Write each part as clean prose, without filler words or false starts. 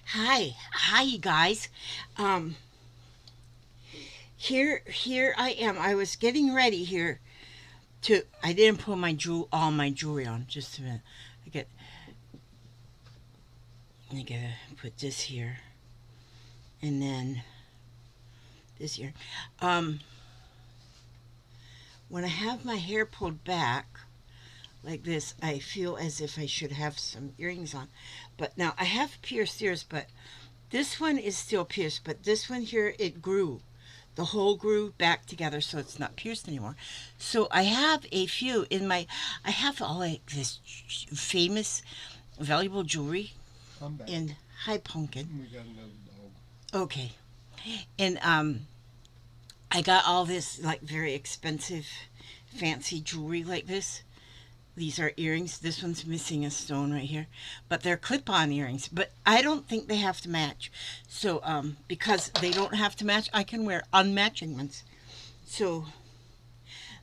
Hi, you guys. Um, here I am. I was getting ready here to. I didn't put all my jewelry on. Just a minute. I get. I gotta put this here, and then this here. Um, when I have my hair pulled back like this, I feel as if I should have some earrings on. But now I have pierced ears, but this one is still pierced. But this one here, it grew. The hole grew back together, so it's not pierced anymore. So I have a few in my. I have all like this famous, valuable jewelry. I'm back. In Hi Pumpkin. We got another dog. Okay, and I got all this like very expensive, fancy jewelry like this. These are earrings. This one's missing a stone right here, but they're clip-on earrings. But I don't think they have to match. So because they don't have to match, I can wear unmatching ones. So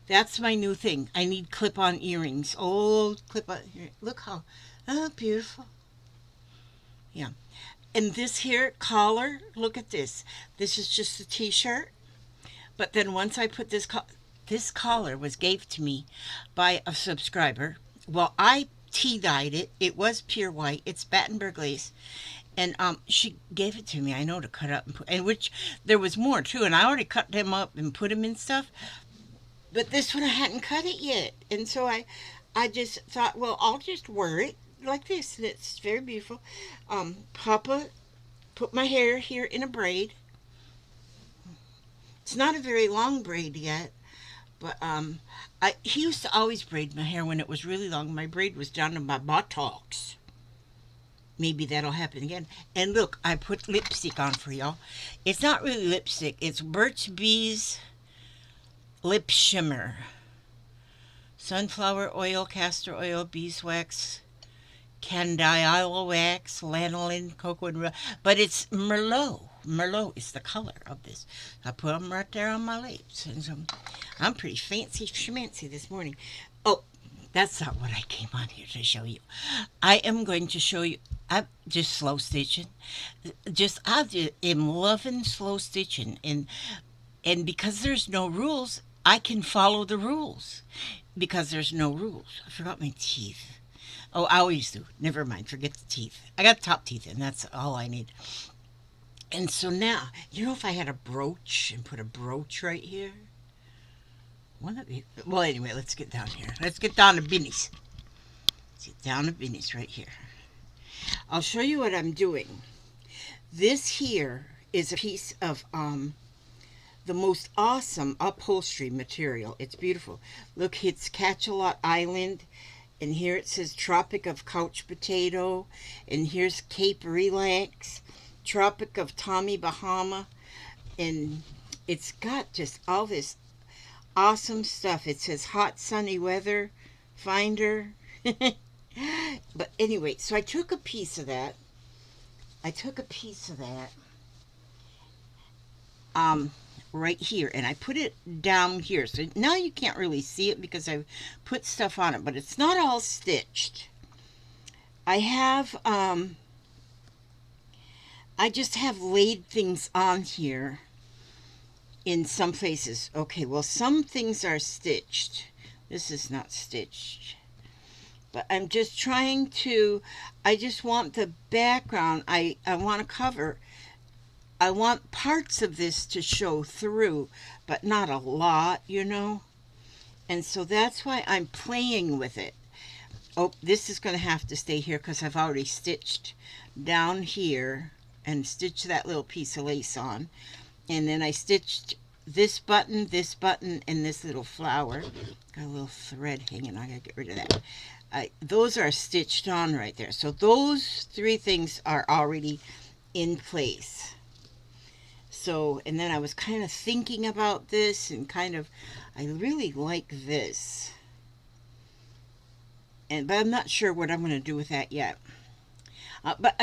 that's my new thing. I need clip-on earrings. Old clip-on earrings. Look how beautiful. Yeah. And this here collar, look at this. This is just a t-shirt. But then once I put this collar was gave to me by a subscriber. Well, I tea dyed it. It was pure white. It's Battenberg lace. And she gave it to me. I know to cut up and put, and which there was more too. And I already cut them up and put them in stuff. But this one I hadn't cut it yet, and so I just thought, well, I'll just wear it like this, and it's very beautiful. Papa put my hair here in a braid. It's not a very long braid yet, but he used to always braid my hair when it was really long. My braid was down to my buttocks. Maybe that'll happen again. And look, I put lipstick on for y'all. It's not really lipstick. It's Burt's Bees Lip Shimmer. Sunflower oil, castor oil, beeswax, candial wax, lanolin, cocoa, and but it's Merlot. Merlot is the color of this. I put them right there on my lips, and so I'm pretty fancy schmancy this morning. Oh, that's not what I came on here to show you. I am going to show you. I'm just slow stitching. Am loving slow stitching, and because there's no rules, I can follow the rules because there's no rules. I forgot my teeth. Oh, I always do. Never mind. Forget the teeth. I got top teeth, and that's all I need. And so now, if I had a brooch and put a brooch right here, one of you. Well, anyway, let's get down here. Let's get down to business. Let's get down to business right here. I'll show you what I'm doing. This here is a piece of the most awesome upholstery material. It's beautiful. Look, it's Catchalot Island, and here it says Tropic of Couch Potato, and here's Cape Relax, Tropic of Tommy Bahama, and it's got just all this awesome stuff. It says Hot Sunny Weather Finder. But anyway, so I took a piece of that. Um, right here, and I put it down here. So now you can't really see it because I put stuff on it, but it's not all stitched. I have I just have laid things on here in some places. Okay, well, some things are stitched. This is not stitched. But I'm just trying to, I just want the background. I want to cover. I want parts of this to show through, but not a lot. And so that's why I'm playing with it. Oh, this is going to have to stay here because I've already stitched down here and stitched that little piece of lace on. And then I stitched this button, and this little flower. Got a little thread hanging. I got to get rid of that. Those are stitched on right there. So those three things are already in place. So, and then I was kind of thinking about this and I really like this. But I'm not sure what I'm going to do with that yet. But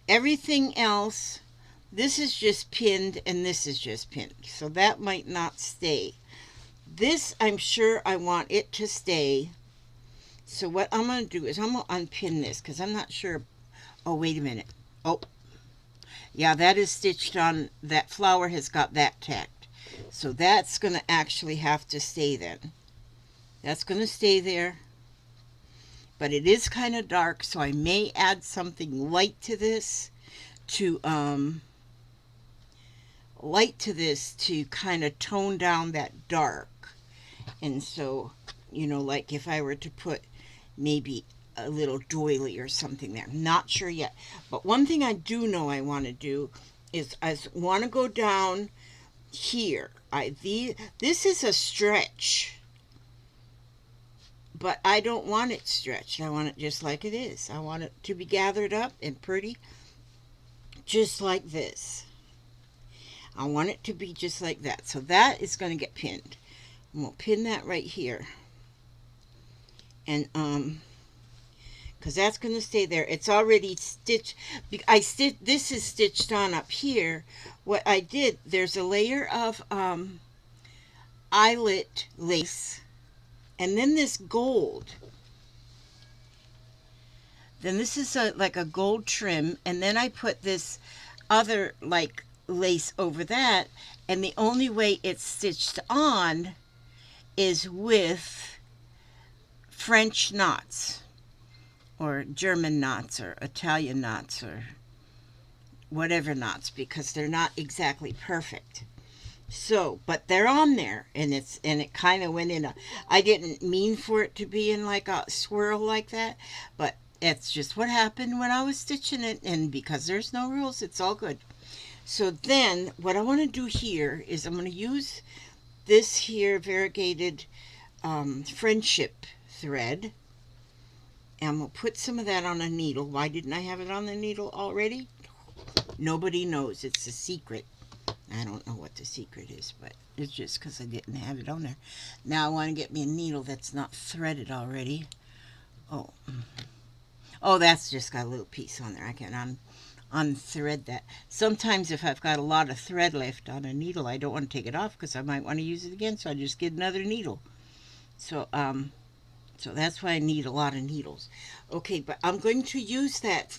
everything else, this is just pinned and this is just pinned. So that might not stay. This, I'm sure I want it to stay. So what I'm going to do is I'm going to unpin this because I'm not sure. Oh, wait a minute. Oh, Yeah, that is stitched on. That flower has got that tacked. So that's going to actually have to stay then. That's going to stay there. But it is kind of dark, so I may add something light to this to kind of tone down that dark. And so, like if I were to put maybe a little doily or something there. Not sure yet. But one thing I do know I want to do is I want to go down here. This is a stretch, but I don't want it stretched. I want it just like it is. I want it to be gathered up and pretty, just like this. I want it to be just like that. So that is going to get pinned. And we'll pin that right here. And because that's going to stay there. It's already stitched. This is stitched on up here. What I did, there's a layer of eyelet lace, and then this gold. Then this is like a gold trim, and then I put this other like lace over that, and the only way it's stitched on is with French knots or German knots or Italian knots or whatever knots, because they're not exactly perfect. So, but they're on there, and it kind of went in I didn't mean for it to be in like a swirl like that, but it's just what happened when I was stitching it, and because there's no rules, it's all good. So then what I want to do here is I'm going to use this here variegated friendship thread, and we'll put some of that on a needle. Why didn't I have it on the needle already? Nobody knows. It's a secret. I don't know what the secret is, but it's just because I didn't have it on there. Now I want to get me a needle that's not threaded already. Oh, that's just got a little piece on there. I can unthread that. Sometimes if I've got a lot of thread left on a needle, I don't want to take it off because I might want to use it again, so I just get another needle. So that's why I need a lot of needles. Okay, but I'm going to use that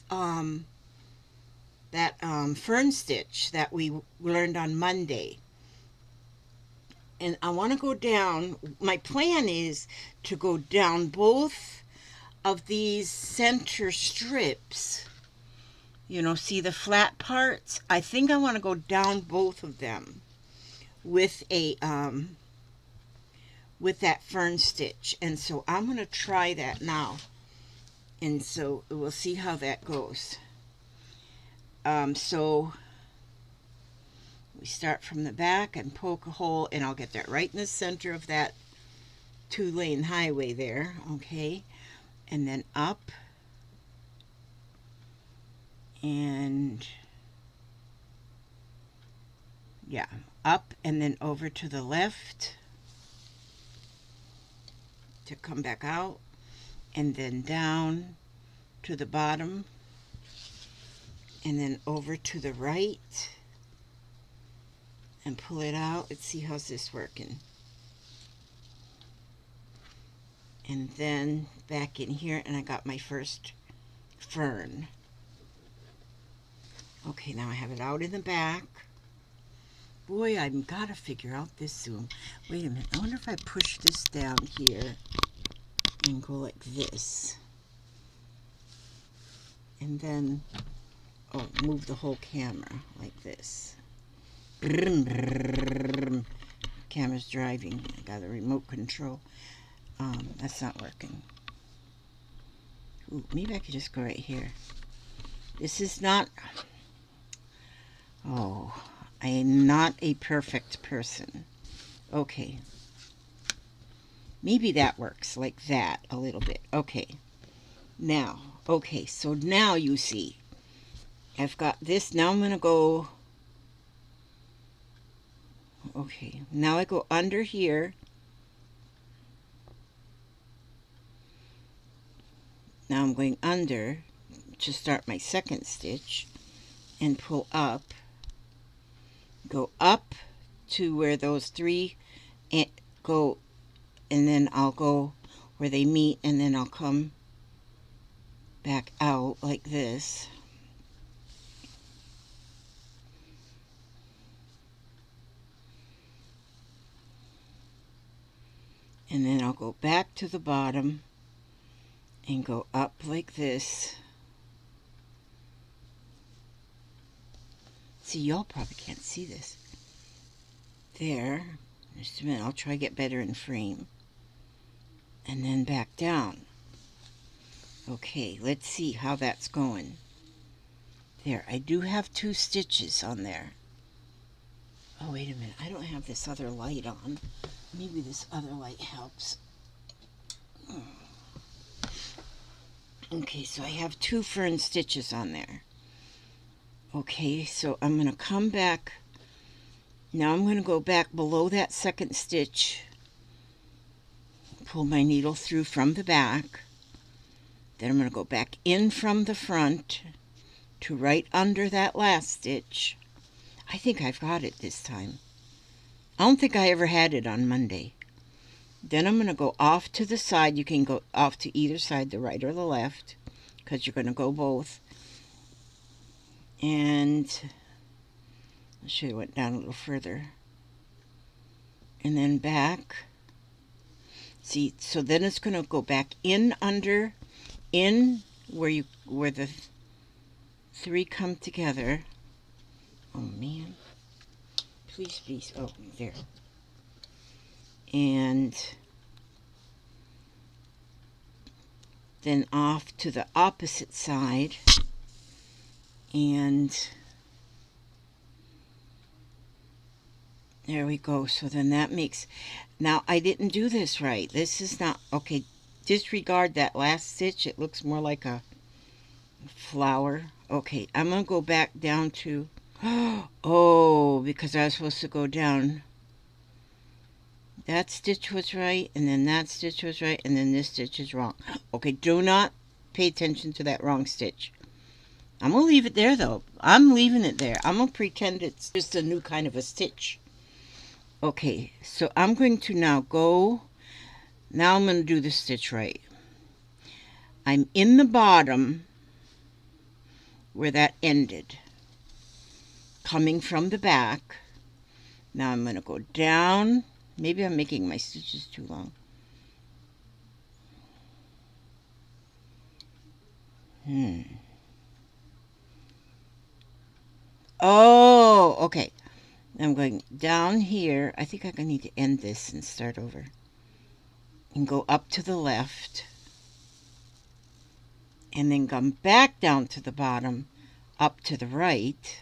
fern stitch that we learned on Monday. And I want to go down. My plan is to go down both of these center strips. See the flat parts? I think I want to go down both of them with with that fern stitch. And so I'm going to try that now. And so we'll see how that goes. So we start from the back and poke a hole, and I'll get that right in the center of that 2-lane highway there, okay? And then up, and yeah, up and then over to the left to come back out, and then down to the bottom, and then over to the right and pull it out. Let's see, how's this working? And then back in here, and I got my first fern. Okay, now I have it out in the back. Boy, I've got to figure out this zoom. Wait a minute, I wonder if I push this down here and go like this. And then, move the whole camera like this. Brum, brum. Camera's driving. I got a remote control. That's not working. Ooh, maybe I could just go right here. This is not... Oh, I am not a perfect person. Okay. Maybe that works like that a little bit. Okay. Now, okay, so now you see. I've got this. Now I'm going to go... Okay, now I go under here. Now I'm going under to start my second stitch and pull up. Go up to where those three go, and then I'll go where they meet, and then I'll come back out like this. And then I'll go back to the bottom and go up like this. See, y'all probably can't see this. There. Just a minute, I'll try to get better in frame. And then back down. Okay, let's see how that's going. There, I do have 2 stitches on there. Oh, wait a minute, I don't have this other light on. Maybe this other light helps. Okay, so I have 2 fern stitches on there. Okay, so I'm going to come back. Now I'm going to go back below that second stitch. Pull my needle through from the back. Then I'm going to go back in from the front to right under that last stitch. I think I've got it this time. I don't think I ever had it on Monday. Then I'm going to go off to the side. You can go off to either side, the right or the left, because you're going to go both. And I should have went down a little further. And then back. See, so then it's going to go back in under, in where the 3 come together. Oh man. Please, please. Oh, there. And then off to the opposite side. And there we go. So then that makes... Now, I didn't do this right. This is not... Okay, disregard that last stitch. It looks more like a flower. Okay, I'm going to go back down to... Oh, because I was supposed to go down. That stitch was right, and then that stitch was right, and then this stitch is wrong. Okay, do not pay attention to that wrong stitch. I'm going to leave it there, though. I'm leaving it there. I'm going to pretend it's just a new kind of a stitch. Okay, so I'm going to now go... Now I'm going to do the stitch right. I'm in the bottom where that ended, coming from the back. Now I'm going to go down. Maybe I'm making my stitches too long. Oh, okay. I'm going down here. I think I'm going to need to end this and start over. And go up to the left. And then come back down to the bottom, up to the right.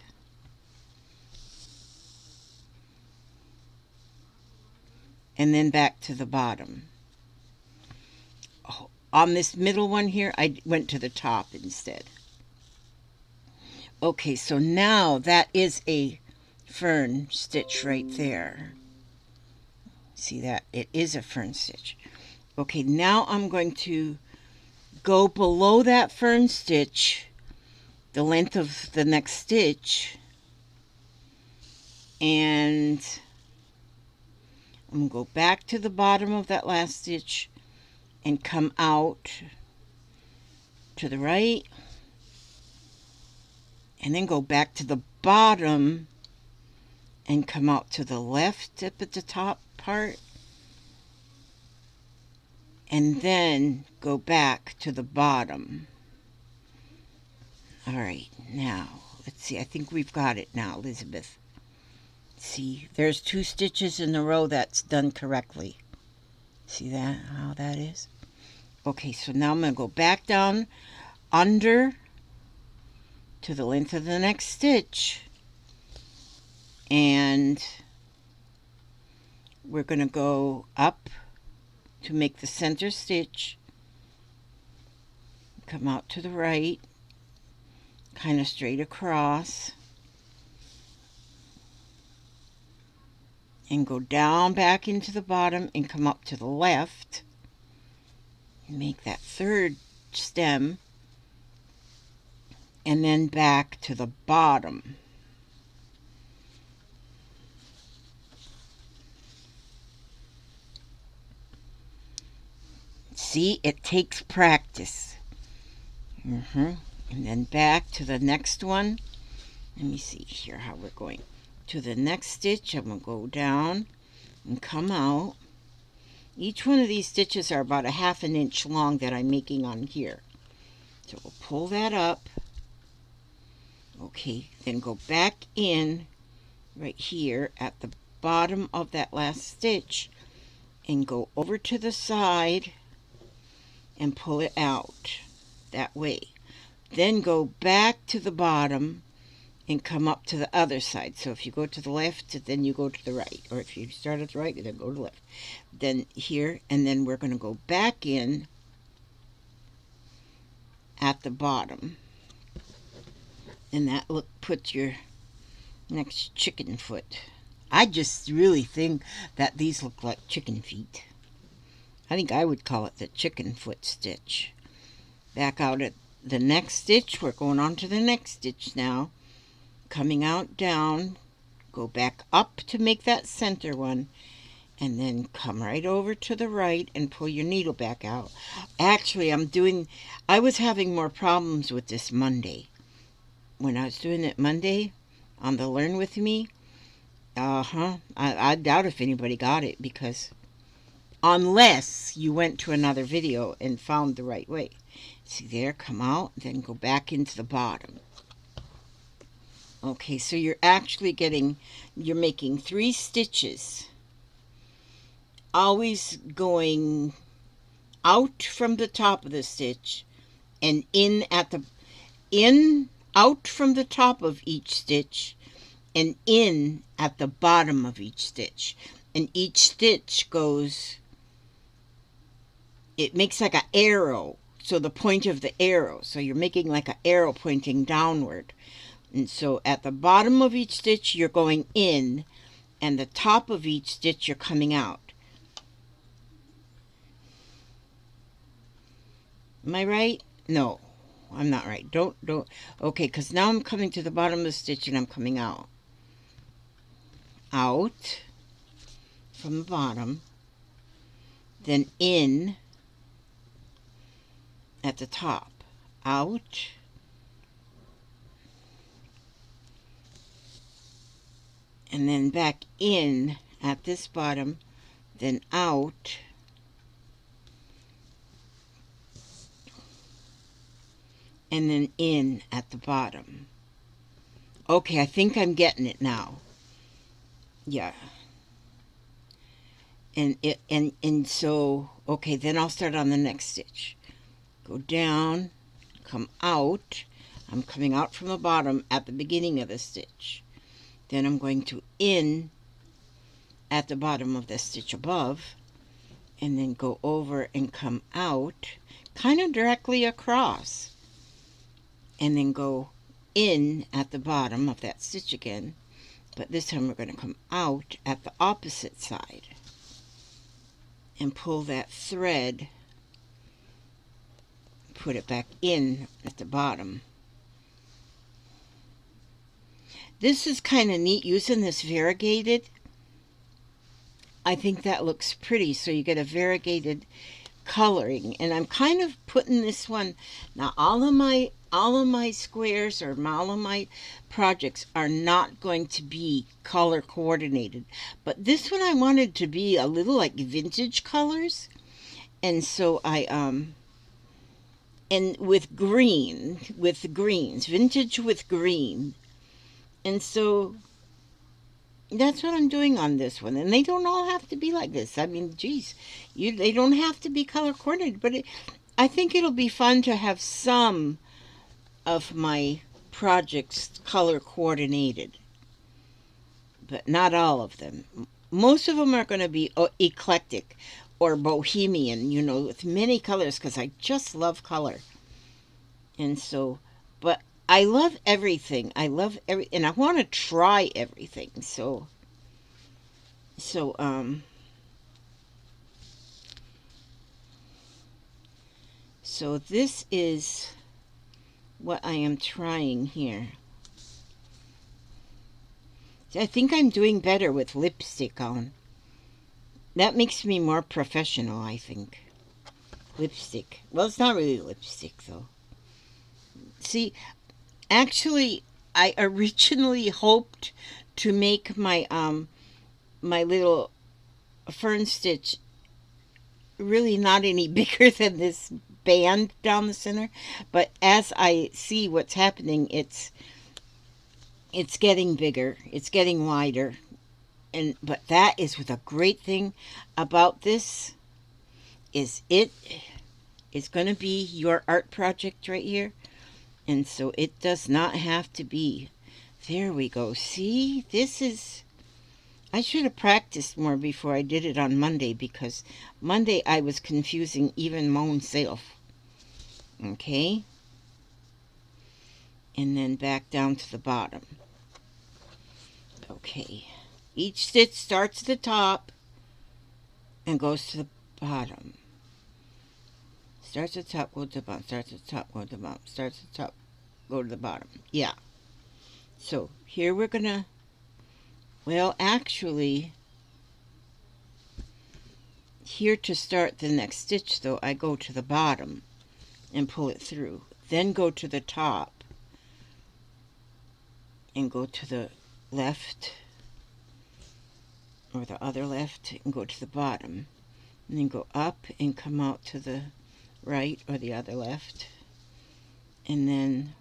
And then back to the bottom. Oh, on this middle one here, I went to the top instead. Okay, so now that is a fern stitch right there. See that? It is a fern stitch. Okay, now I'm going to go below that fern stitch, the length of the next stitch, and I'm going to go back to the bottom of that last stitch and come out to the right, and then go back to the bottom and come out to the left up at the top part, and then go back to the bottom. All right, now, let's see. I think we've got it now, Elizabeth. See, there's 2 stitches in a row that's done correctly. See that, how that is? Okay, so now I'm going to go back down under to the length of the next stitch. And we're going to go up to make the center stitch. Come out to the right, kind of straight across. And go down back into the bottom and come up to the left. Make that 3rd stem. And then back to the bottom. See, it takes practice. And then back to the next one. Let me see here how we're going. To the next stitch, I'm going to go down and come out. Each one of these stitches are about a 1/2 inch long that I'm making on here. So we'll pull that up. Okay, then go back in right here at the bottom of that last stitch and go over to the side and pull it out that way. Then go back to the bottom and come up to the other side. So if you go to the left, then you go to the right. Or if you start at the right, then go to the left. Then here, and then we're going to go back in at the bottom. And that puts your next chicken foot. I just really think that these look like chicken feet. I think I would call it the chicken foot stitch. Back out at the next stitch. We're going on to the next stitch now. Coming out down, go back up to make that center one, and then come right over to the right and pull your needle back out. Actually, I was having more problems with this Monday. When I was doing it Monday on the Learn With Me, I doubt if anybody got it, because unless you went to another video and found the right way. See there, come out, then go back into the bottom. Okay, so you're making 3 stitches, always going out from the top of the stitch and out from the top of each stitch and in at the bottom of each stitch. And each stitch it makes like an arrow, so the point of the arrow, so you're making like an arrow pointing downward. And so at the bottom of each stitch, you're going in, and the top of each stitch, you're coming out. Am I right? No, I'm not right. Don't. Okay, because now I'm coming to the bottom of the stitch, and I'm coming out. Out from the bottom, then in at the top. Out. And then back in at this bottom, then out, and then in at the bottom. Okay, I think I'm getting it now. Yeah. And so, okay, then I'll start on the next stitch. Go down, come out. I'm coming out from the bottom at the beginning of the stitch. Then I'm going to in at the bottom of the stitch above, and then go over and come out kind of directly across, and then go in at the bottom of that stitch again, but this time we're going to come out at the opposite side and pull that thread, put it back in at the bottom. This is kind of neat using this variegated. I think that looks pretty, so you get a variegated coloring. And I'm kind of putting this one, now all of my squares or all of my projects are not going to be color coordinated, but this one I wanted to be a little like vintage colors, and so I and with greens, vintage with green. And so that's what I'm doing on this one. And they don't all have to be like this. I mean, geez, they don't have to be color coordinated. But I think it'll be fun to have some of my projects color coordinated. But not all of them. Most of them are going to be eclectic or bohemian, with many colors, because I just love color. And so, but I love everything. And I want to try everything. So this is what I am trying here. I think I'm doing better with lipstick on. That makes me more professional, I think. Lipstick. Well, it's not really lipstick, though. See, actually, I originally hoped to make my my little fern stitch really not any bigger than this band down the center, but as I see what's happening, it's getting bigger, it's getting wider, and but that is what the great thing about this is. It is going to be your art project right here, and so it does not have to be. There we go. See, this is. I should have practiced more before I did it on Monday, because Monday I was confusing even my own self. Okay. And then back down to the bottom. Okay. Each stitch starts at the top and goes to the bottom. Starts at the top, go to the bottom. Starts at the top, go to the bottom. Starts at the top, go to the bottom. Yeah. So here we're going to, well, actually, here to start the next stitch, though, I go to the bottom and pull it through. Then go to the top and go to the left, or the other left, and go to the bottom. And then go up and come out to the right or the other left. And then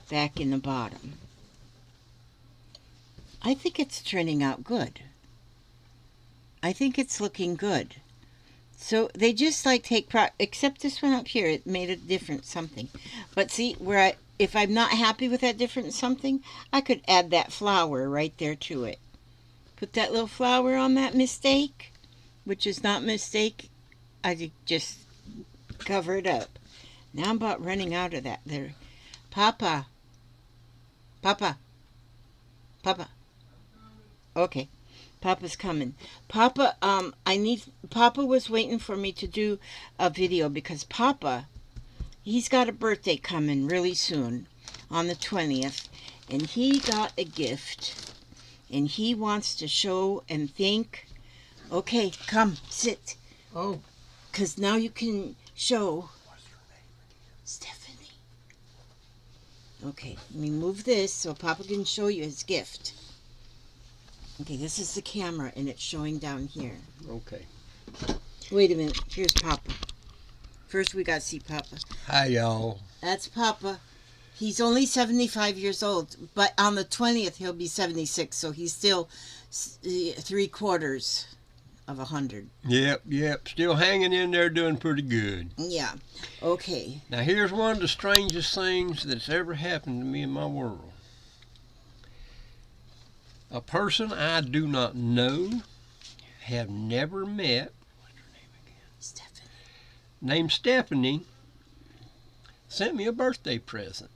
back in the bottom. I think it's turning out good. I think it's looking good. So they just like take except this one up here, it made a different something. But see, where if I'm not happy with that different something, I could add that flower right there to it. Put that little flower on that mistake, which is not mistake. I just cover it up. Now I'm about running out of that there. Papa. Papa. Papa. Okay. Papa's coming. Papa, Papa was waiting for me to do a video because Papa, he's got a birthday coming really soon on the 20th, and he got a gift, and he wants to show and thank. Okay, come, sit. Oh. Because now you can show. What's her name? Stephanie. Okay, let me move this so Papa can show you his gift. Okay, this is the camera, and it's showing down here. Okay. Wait a minute. Here's Papa. First, we got to see Papa. Hi, y'all. That's Papa. He's only 75 years old, but on the 20th, he'll be 76, so he's still 3/4 of 100. Yep. Still hanging in there, doing pretty good. Yeah. Okay. Now, here's one of the strangest things that's ever happened to me in my world. A person I do not know, have never met, what's her name again? Stephanie. Named Stephanie, sent me a birthday present.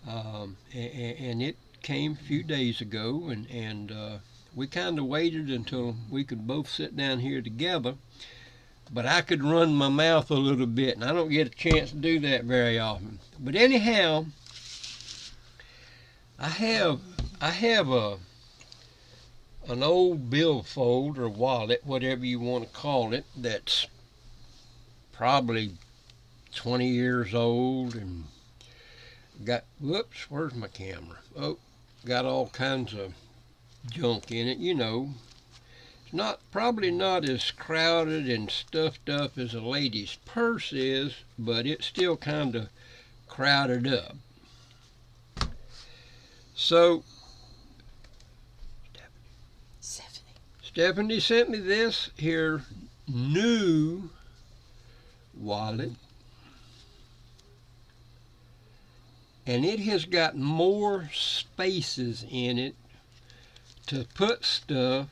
And it came a few days ago, and we kind of waited until we could both sit down here together. But I could run my mouth a little bit, and I don't get a chance to do that very often. But anyhow, I have an old billfold or wallet, whatever you want to call it, that's probably 20 years old and got, whoops, where's my camera? Oh, got all kinds of junk in it, you know. It's probably not as crowded and stuffed up as a lady's purse is, but it's still kind of crowded up. So Stephanie sent me this here new wallet, and it has got more spaces in it to put stuff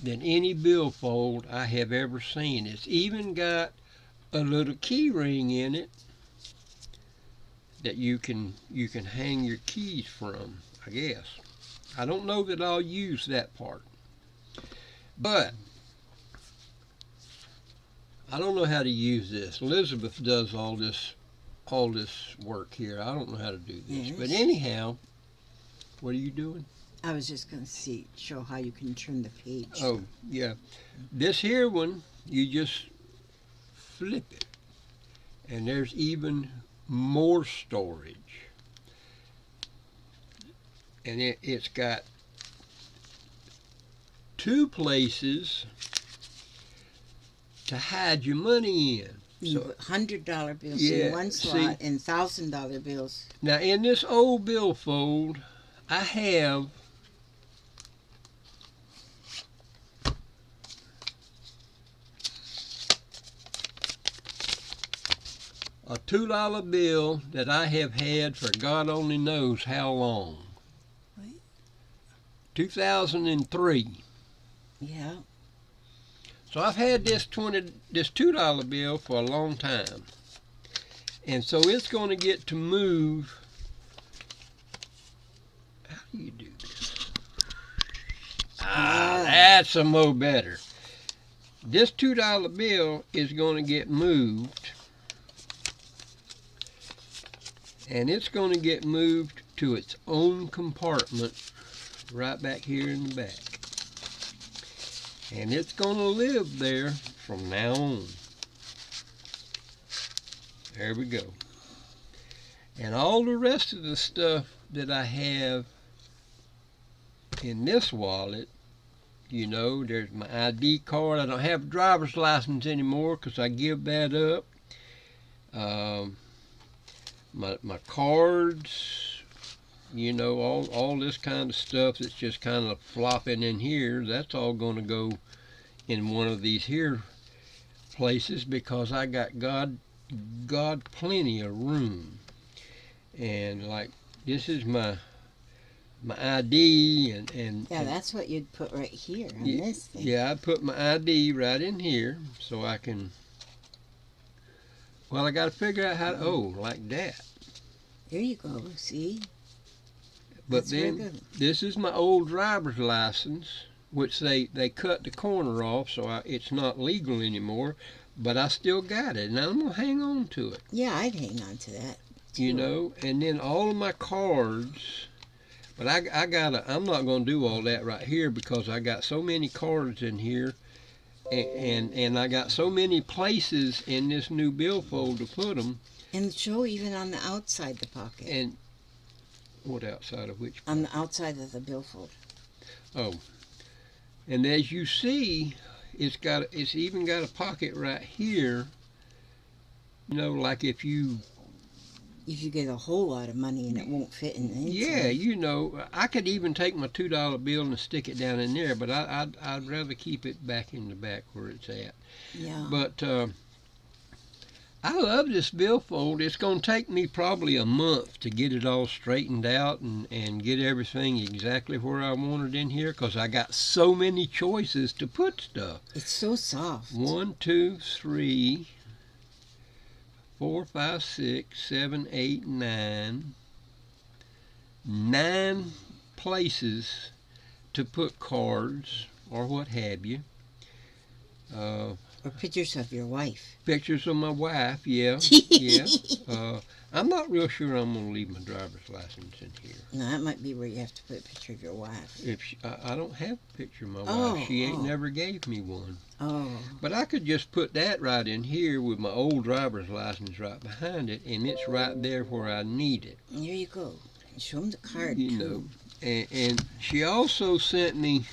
than any billfold I have ever seen. It's even got a little key ring in it that you can hang your keys from, I guess. I don't know that I'll use that part. But I don't know how to use this. Elizabeth does all this work here. I don't know how to do this. Yes. But anyhow, what are you doing? I was just going to show how you can turn the page. Oh, yeah. This here one, you just flip it. And there's even more storage. And it's got two places to hide your money in. You So, put $100 bills yeah, in one see. slot and $1,000 bills. Now, in this old billfold, I have a $2 bill that I have had for God only knows how long. What? 2003. Yeah. So I've had this $2 bill for a long time. And so it's going to get to move. How do you do this? That's a mo better. This $2 bill is going to get moved. And it's going to get moved to its own compartment right back here in the back. And it's going to live there from now on. There we go. And all the rest of the stuff that I have in this wallet, you know, there's my ID card. I don't have a driver's license anymore because I give that up. My cards, you know, all this kind of stuff that's just kind of flopping in here, that's all going to go in one of these here places because I got God plenty of room. And like this is my ID and Yeah, that's what you'd put right here on this thing. Yeah, I put my ID right in here so I can. Well, I got to figure out how to. Oh, like that. There you go. See. But That's very then good. this is my old driver's license, which they cut the corner off, so it's not legal anymore. But I still got it, and I'm gonna hang on to it. Yeah, I'd hang on to that. You know, and then all of my cards. But I'm not gonna do all that right here because I got so many cards in here, and I got so many places in this new billfold to put them. And show even on the outside the pocket. And what outside of which? On the outside of the billfold. Oh, and as you see, it's even got a pocket right here. You know, like if you get a whole lot of money and it won't fit in the inside. Yeah, you know, I could even take my $2 bill and stick it down in there, but I'd rather keep it back in the back where it's at. Yeah. But I love this billfold. It's going to take me probably a month to get it all straightened out and get everything exactly where I want it in here because I got so many choices to put stuff. It's so soft. 1, 2, 3, 4, 5, 6, 7, 8, 9. 9 places to put cards or what have you. Or pictures of your wife. Pictures of my wife, yeah. Yeah. I'm not real sure I'm going to leave my driver's license in here. No, that might be where you have to put a picture of your wife. If I don't have a picture of my Oh, wife. She ain't oh. never gave me one. Oh. But I could just put that right in here with my old driver's license right behind it, and it's right there where I need it. There you go. And show them the card, You too. know. And she also sent me.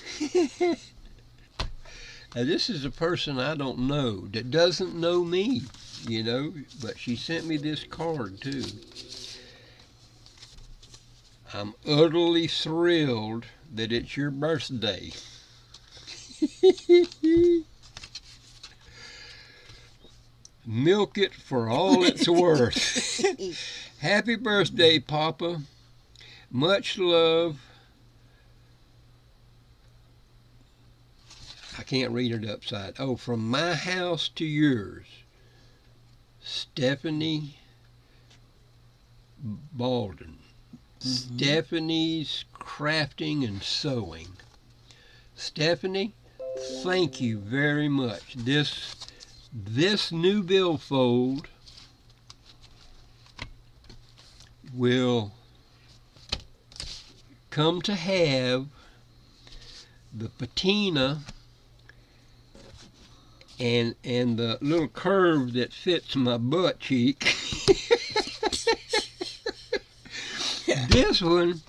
Now, this is a person I don't know that doesn't know me, you know, but she sent me this card too. I'm utterly thrilled that it's your birthday. Milk it for all it's worth. Happy birthday, Papa. Much love. I can't read it upside. Oh, from my house to yours. Stephanie Baldwin. Mm-hmm. Stephanie's Crafting and Sewing. Stephanie, thank you very much. This new billfold will come to have the patina and the little curve that fits my butt cheek. This one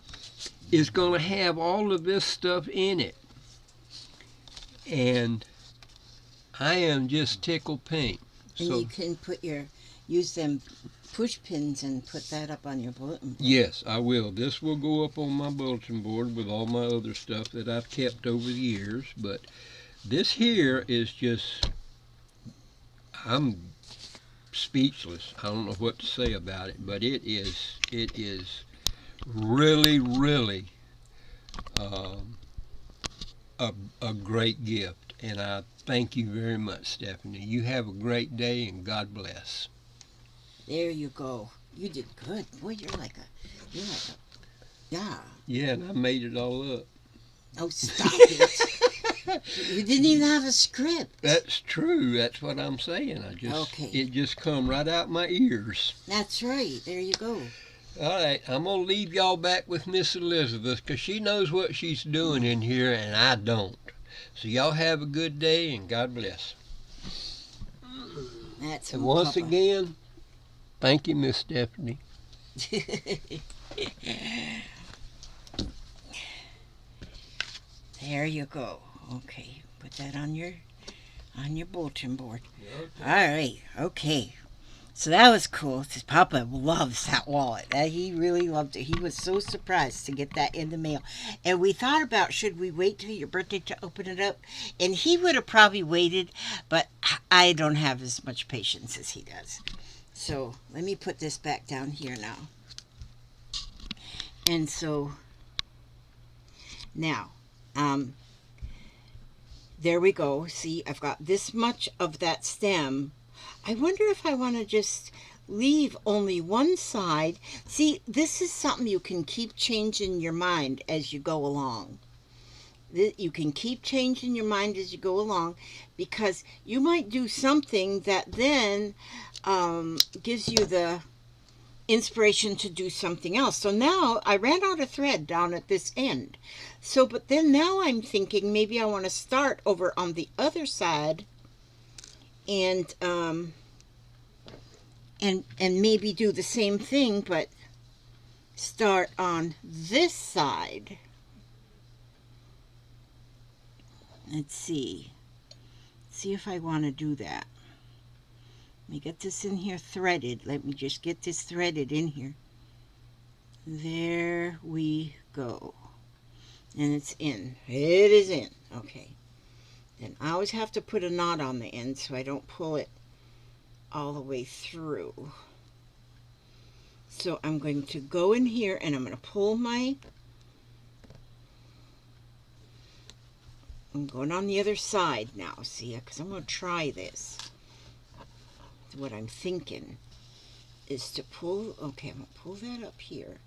is going to have all of this stuff in it. And I am just tickled pink. And you So can use them push pins and put that up on your bulletin board. yes, I will. This will go up on my bulletin board with all my other stuff that I've kept over the years. But this here is just, I'm speechless. I don't know what to say about it, but it is really, really um, a, a great gift. And I thank you very much, Stephanie. You have a great day and God bless. There you go. You did good. Boy, you're like a, yeah. Yeah, and I made it all up. Oh, stop it. You didn't even have a script. That's true. That's what I'm saying. Okay. It just come right out my ears. That's right. There you go. All right, I'm gonna leave y'all back with Miss Elizabeth because she knows what she's doing in here and I don't. So y'all have a good day and God bless. That's And once Papa. again, thank you, Miss Stephanie. There you go. Okay, put that on your bulletin board. All right. Okay. So that was cool. Papa loves that wallet. He really loved it. He was so surprised to get that in the mail. And we thought about, should we wait till your birthday to open it up? And he would have probably waited, but I don't have as much patience as he does. So let me put this back down here now. And so now, there we go. See, I've got this much of that stem. I wonder if I want to just leave only one side. See, this is something you can keep changing your mind as you go along. You can keep changing your mind as you go along, because you might do something that then gives you the inspiration to do something else. So now I ran out of thread down at this end. So, but then now I'm thinking maybe I want to start over on the other side and maybe do the same thing, but start on this side. Let's see if I want to do that. Let me get this in here threaded. Let me just get this threaded in here. There we go. And it's in. It is in. Okay. Then I always have to put a knot on the end so I don't pull it all the way through. So I'm going to go in here and I'm going to pull I'm going on the other side now, see, because I'm going to try this. What I'm thinking is to pull, okay, I'm going to pull that up here.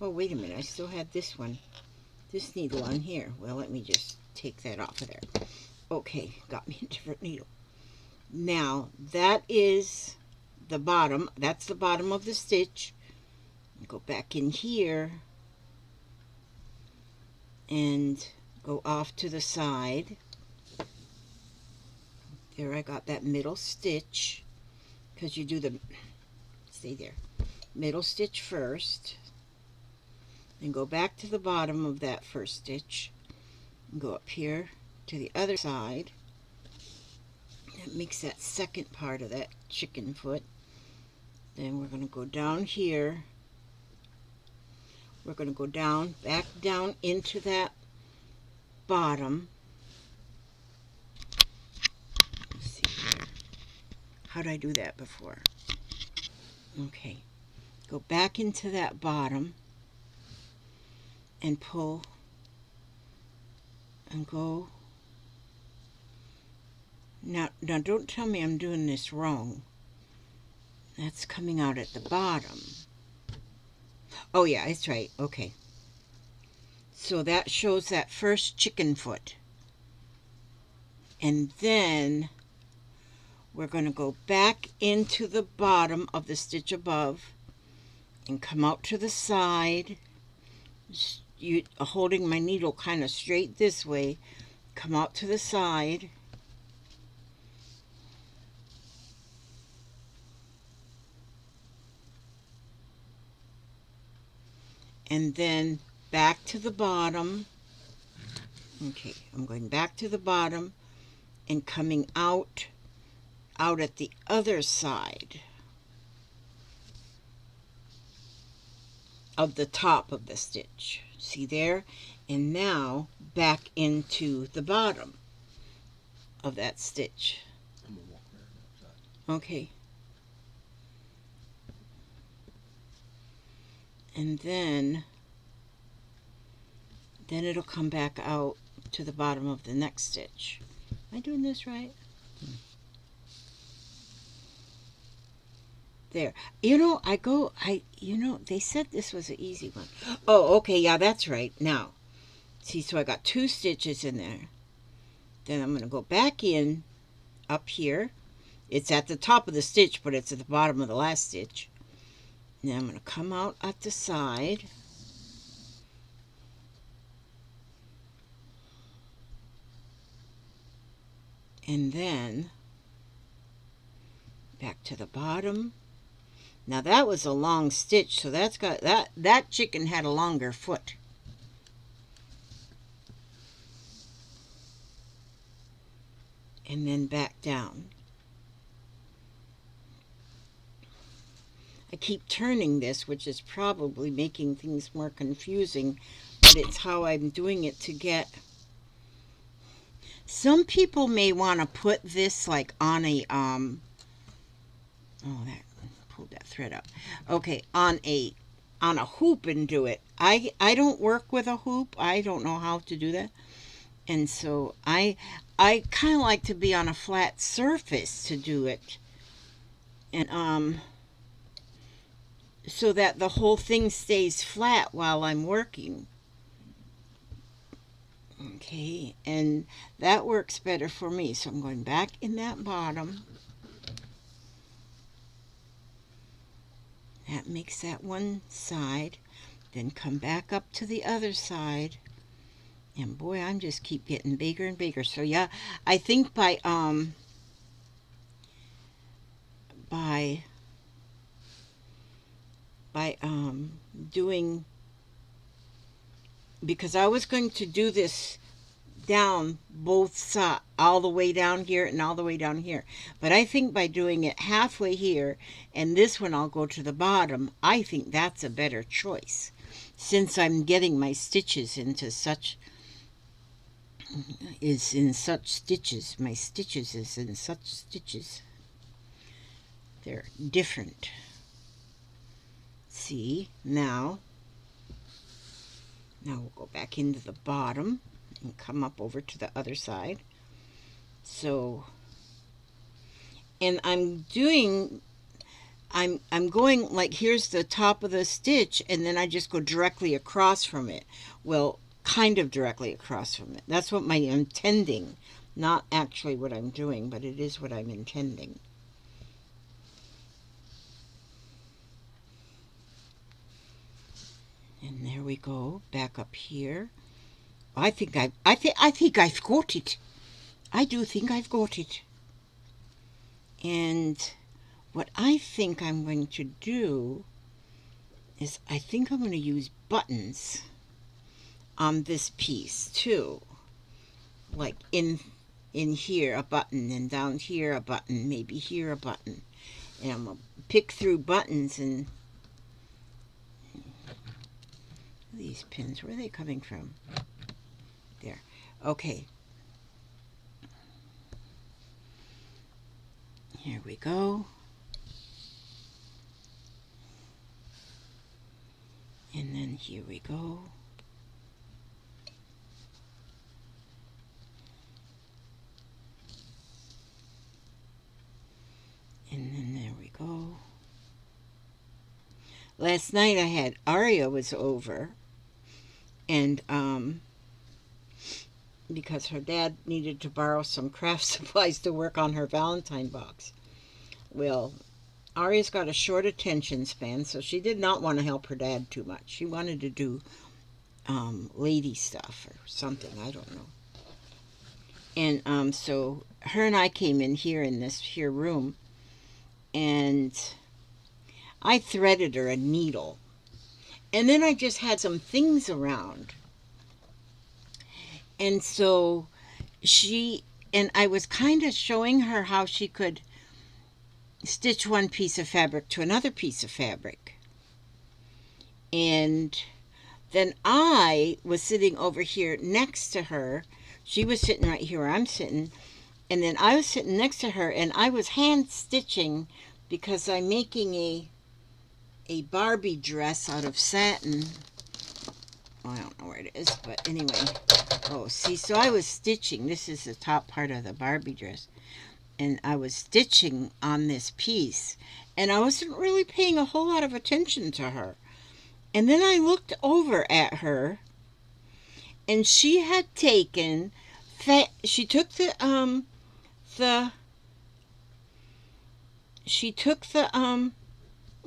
Oh, wait a minute, I still had this needle on here. Well, let me just take that off of there. Okay, got me a different needle. Now, that is the bottom. That's the bottom of the stitch. Go back in here and go off to the side. There, I got that middle stitch, because you do stay there, middle stitch first, then go back to the bottom of that first stitch, and go up here to the other side. That makes that second part of that chicken foot. Then we're going to go down here. We're going to go down, back down into that bottom. Let's see here. How did I do that before? Okay. Go back into that bottom and pull and go. Now don't tell me I'm doing this wrong. That's coming out at the bottom. Oh yeah, it's right. Okay. So that shows that first chicken foot. And then we're going to go back into the bottom of the stitch above and come out to the side. Holding my needle kind of straight this way. Come out to the side. And then back to the bottom. Okay, I'm going back to the bottom and coming out at the other side of the top of the stitch. See there? And now back into the bottom of that stitch. I'm gonna walk around outside. Okay. And then it'll come back out to the bottom of the next stitch. Am I doing this right? There. They said this was an easy one. Oh, okay, yeah, that's right. Now, see, so I got 2 stitches in there. Then I'm going to go back in up here. It's at the top of the stitch, but it's at the bottom of the last stitch. Now I'm going to come out at the side. And then back to the bottom. Now that was a long stitch, so that's got that chicken had a longer foot. And then back down. I keep turning this, which is probably making things more confusing, but it's how I'm doing it to get. Some people may want to put this like on a that pulled that thread up. Okay, on a hoop and do it. I don't work with a hoop. I don't know how to do that. And so I kind of like to be on a flat surface to do it. And so that the whole thing stays flat while I'm working. Okay, and that works better for me. So I'm going back in that bottom. That makes that one side. Then come back up to the other side. And boy, I'm just keep getting bigger and bigger. So yeah, I think by doing, because I was going to do this down both sides, all the way down here and all the way down here, but I think by doing it halfway here and this one I'll go to the bottom, I think that's a better choice, since I'm getting my stitches into such stitches. My stitches is in such stitches. They're different. See, now we'll go back into the bottom and come up over to the other side. So, and I'm going like, here's the top of the stitch, and then I just go directly across from it. Well, kind of directly across from it. That's what I'm intending. Not actually what I'm doing, but it is what I'm intending. And there we go, back up here. I think I've got it. I do think I've got it. And what I think I'm going to do is I think I'm going to use buttons on this piece too. Like in here a button, and down here a button, maybe here a button. And I'm going to pick through buttons. And these pins, where are they coming from? There. Okay. Here we go. And then here we go. And then there we go. Last night I had Aria was over, and because her dad needed to borrow some craft supplies to work on her Valentine box. Well, Aria's got a short attention span, so she did not want to help her dad too much. She wanted to do lady stuff or something, I don't know. And so her and I came in here in this here room, and I threaded her a needle. And then I just had some things around. And so she and I was kind of showing her how she could stitch one piece of fabric to another piece of fabric. And then I was sitting over here next to her. She was sitting right here where I'm sitting. And then I was sitting next to her, and I was hand stitching because I'm making a Barbie dress out of satin. Oh, I don't know where it is, but anyway. Oh, see, so I was stitching. This is the top part of the Barbie dress. And I was stitching on this piece. And I wasn't really paying a whole lot of attention to her. And then I looked over at her, and she had taken, she took the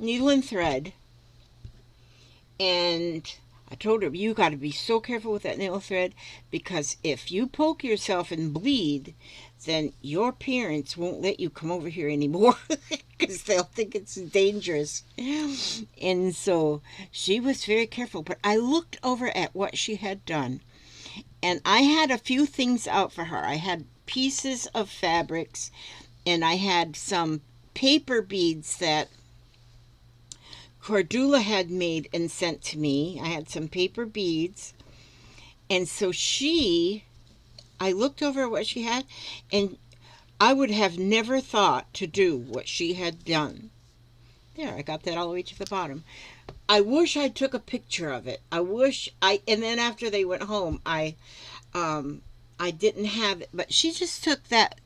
needle and thread, and I told her, you got to be so careful with that needle thread, because if you poke yourself and bleed, then your parents won't let you come over here anymore because they'll think it's dangerous. And so she was very careful. But I looked over at what she had done, and I had a few things out for her. I had pieces of fabrics, and I had some paper beads that Cordula had made and sent to me. I had some paper beads. And so I looked over what she had, and I would have never thought to do what she had done. There, I got that all the way to the bottom. I wish I took a picture of it. And then after they went home, I didn't have it, but she just took that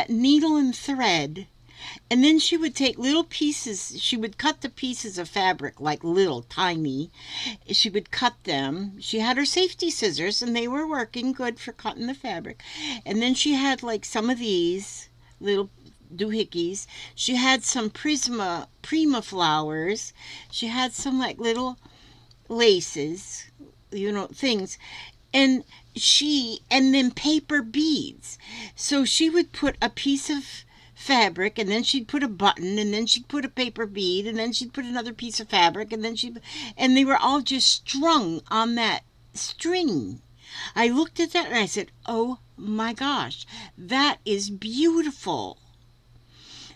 needle and thread, and then she would take little pieces. She would cut the pieces of fabric, like little tiny. She would cut them. She had her safety scissors, and they were working good for cutting the fabric. And then she had like some of these little doohickeys. She had some prima flowers. She had some like little laces, things. And then paper beads. So she would put a piece of fabric, and then she'd put a button, and then she'd put a paper bead, and then she'd put another piece of fabric, and they were all just strung on that string. I looked at that and I said, oh my gosh, that is beautiful.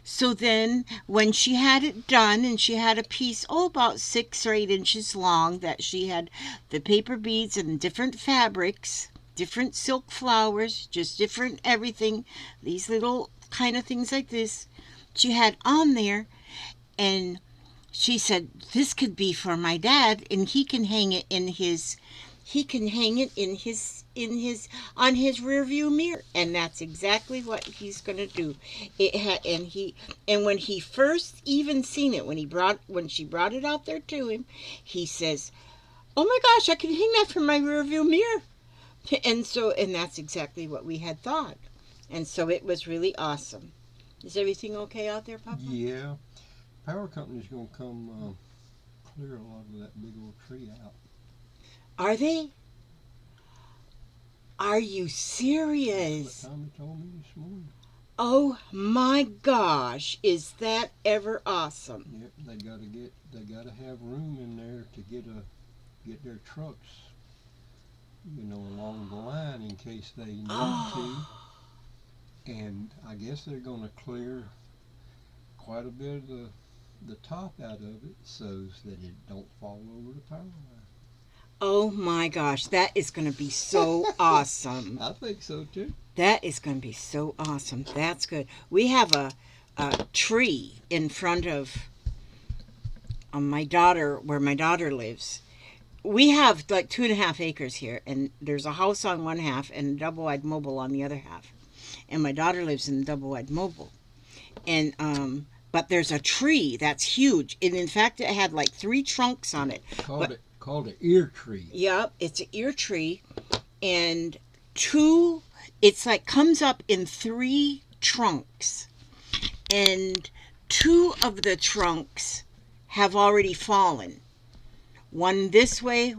So then when she had it done, and she had a piece, about 6 or 8 inches long, that she had the paper beads and different fabrics, different silk flowers, just different everything, these little kind of things like this, she had on there. And she said, this could be for my dad, and he can hang it in his on his rear view mirror. And that's exactly what he's going to do. And when he first even seen it, when she brought it out there to him, he says, oh my gosh, I can hang that from my rear view mirror. And that's exactly what we had thought. And so it was really awesome. Is everything okay out there, Papa? Yeah. Power company's going to come clear a lot of that big old tree out. Are they? Are you serious? That's what Tommy told me this morning. Oh my gosh, is that ever awesome? Yep, they gotta have room in there to get their trucks, along the line in case they need to. And I guess they're gonna clear quite a bit of the top out of it so that it don't fall over the power line. Oh my gosh, that is going to be so awesome. I think so too. That is going to be so awesome. That's good. We have a tree in front of where my daughter lives. We have like 2.5 acres here, and there's a house on one half and a double-wide mobile on the other half. And my daughter lives in the double-wide mobile. And but there's a tree that's huge, and in fact, it had like 3 trunks on it. Called an ear tree. Yep, it's an ear tree, and it's like comes up in 3 trunks, and 2 of the trunks have already fallen. One this way,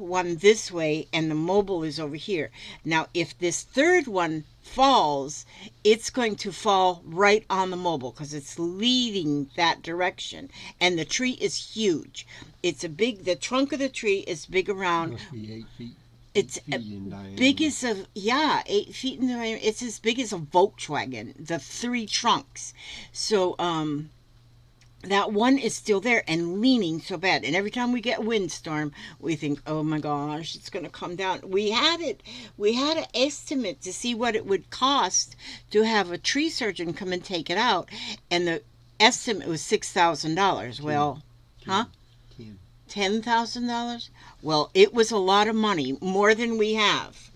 and the mobile is over here. Now, if this third one falls, it's going to fall right on the mobile because it's leading that direction. And the tree is huge. The trunk of the tree is big around. Must be 8 feet. It's feet in diameter. big as a, yeah, 8 feet in diameter. It's as big as a Volkswagen, the three trunks. So that one is still there and leaning so bad. And every time we get a windstorm, we think, oh my gosh, it's going to come down. We had an estimate to see what it would cost to have a tree surgeon come and take it out. And the estimate was $6,000. Well, huh? 10. $10,000? Well, it was a lot of money, more than we have.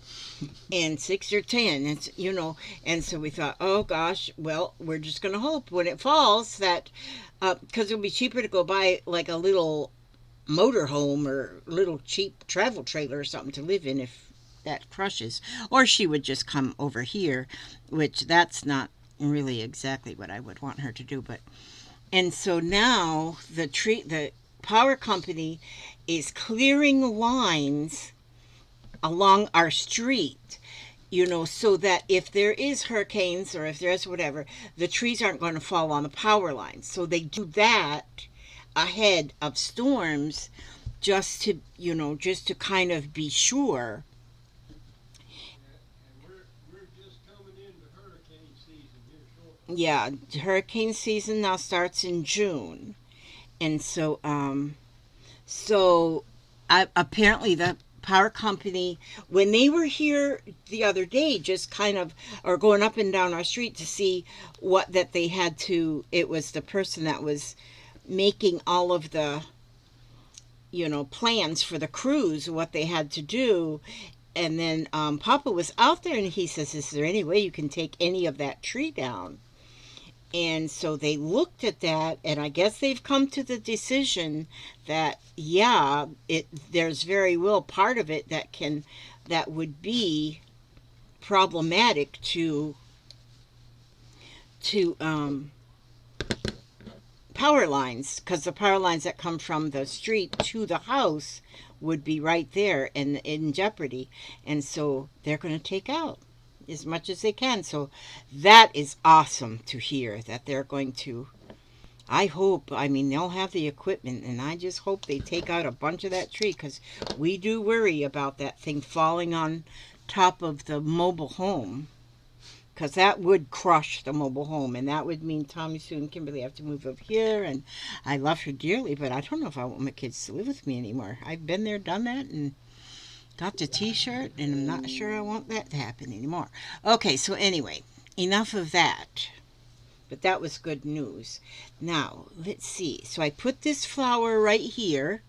And 6 or 10, it's, and so we thought, oh gosh, well, we're just going to hope when it falls that, because it'll be cheaper to go buy like a little motorhome or little cheap travel trailer or something to live in if that crushes. Or she would just come over here, which that's not really exactly what I would want her to do. But and so now the power company is clearing lines along our street, so that if there is hurricanes or if there's whatever, the trees aren't going to fall on the power lines. So they do that ahead of storms, just to kind of be sure. And we're just coming into hurricane season here shortly. Yeah, hurricane season now starts in June. And apparently the power company, when they were here the other day, just kind of, or going up and down our street to see what that they had to, it was the person that was making all of the plans for the crews, what they had to do. And then Papa was out there and he says, is there any way you can take any of that tree down? And so they looked at that, and I guess they've come to the decision that yeah, there's very well part of it that would be problematic to power lines, because the power lines that come from the street to the house would be right there and in jeopardy, and so they're going to take out as much as they can. So that is awesome to hear that they're going to. I hope, I mean, they'll have the equipment, and I just hope they take out a bunch of that tree, because we do worry about that thing falling on top of the mobile home, because that would crush the mobile home, and that would mean Tommy Sue and Kimberly have to move up here. And I love her dearly, but I don't know if I want my kids to live with me anymore. I've been there, done that, and got the t-shirt, and I'm not sure I want that to happen anymore. Okay, so anyway, enough of that. But that was good news. Now, let's see. So I put this flower right here.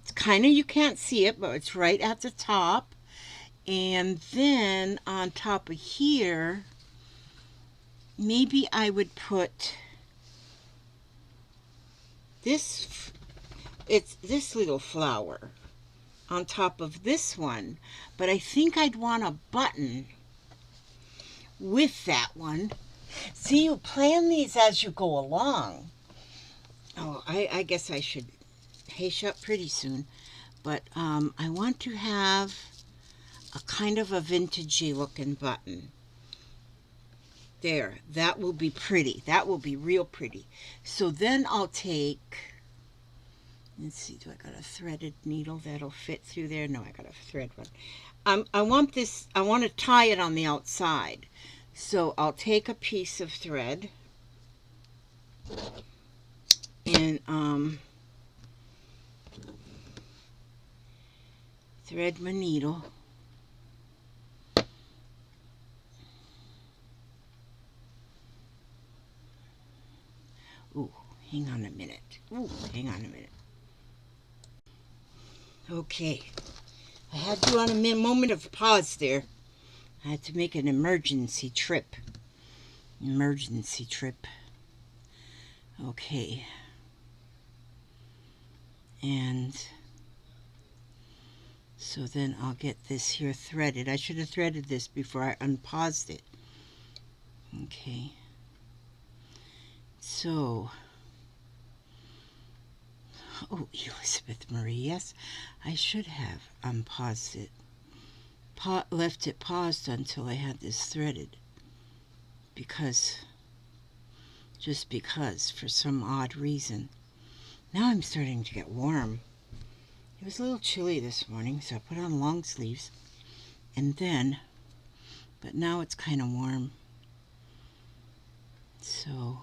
It's kind of, you can't see it, but it's right at the top. And then on top of here, maybe I would put this, it's this little flower on top of this one, but I think I'd want a button with that one. See, you plan these as you go along. Oh, I guess I should hash up pretty soon, but I want to have a kind of a vintagey looking button. There, that will be pretty. That will be real pretty. So then I'll take, let's see, do I got a threaded needle that'll fit through there? No, I got a thread one. I want to tie it on the outside. So I'll take a piece of thread and thread my needle. Ooh, hang on a minute. Okay. I had to on a moment of pause there. I had to make an emergency trip. Okay. And so then I'll get this here threaded. I should have threaded this before I unpaused it. Okay. So, oh, Elizabeth Marie, yes, I should have unpaused it. Left it paused until I had this threaded. Just because, for some odd reason. Now I'm starting to get warm. It was a little chilly this morning, so I put on long sleeves. And then, but now it's kind of warm. So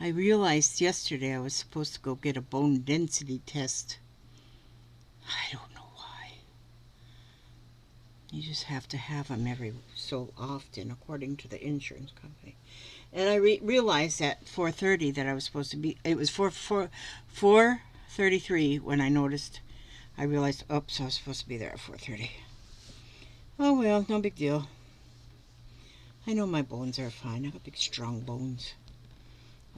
I realized yesterday I was supposed to go get a bone density test. I don't know why. You just have to have them every so often, according to the insurance company. And I realized at 4:30 that I was supposed to be. It was 4:33 when I noticed. I realized, oops, I was supposed to be there at 4:30. Oh well, no big deal. I know my bones are fine. I got big, strong bones.